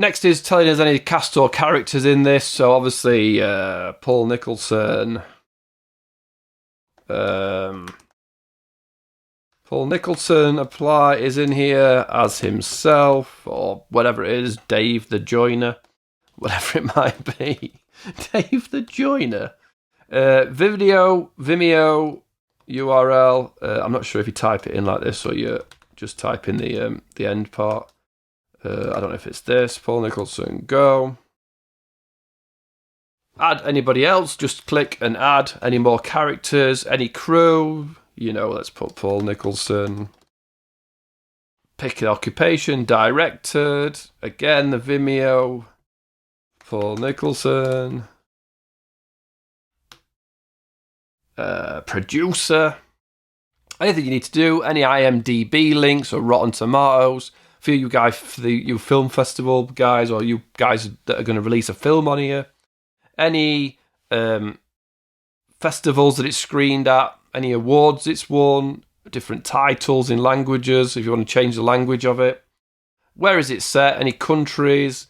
Next is telling us any cast or characters in this. So obviously, Paul Nicholson. Paul Nicholson is in here as himself, or whatever it is, Dave the Joiner, whatever it might be. Dave the Joiner. Vimeo URL. I'm not sure if you type it in like this or you just type in the end part. I don't know if it's this. Paul Nicholson, go. Add anybody else, just click and add any more characters, any crew. Let's put Paul Nicholson. Pick an occupation, directed. Again, the Vimeo. Paul Nicholson. Producer. Anything you need to do, any IMDb links or Rotten Tomatoes. For you guys, for you film festival guys, or you guys that are going to release a film on here. Any festivals that it's screened at, any awards it's won, different titles in languages, if you want to change the language of it. Where is it set? Any countries,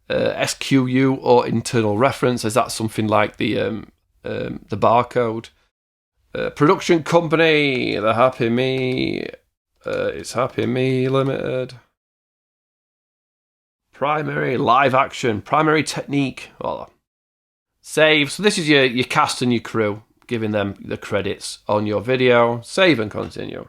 SQU or internal reference? Is that something like the barcode? Production company, the Happy Me. It's Happy Me Limited. Primary live action, primary technique. Well, save. So this is your cast and your crew, giving them the credits on your video. Save and continue.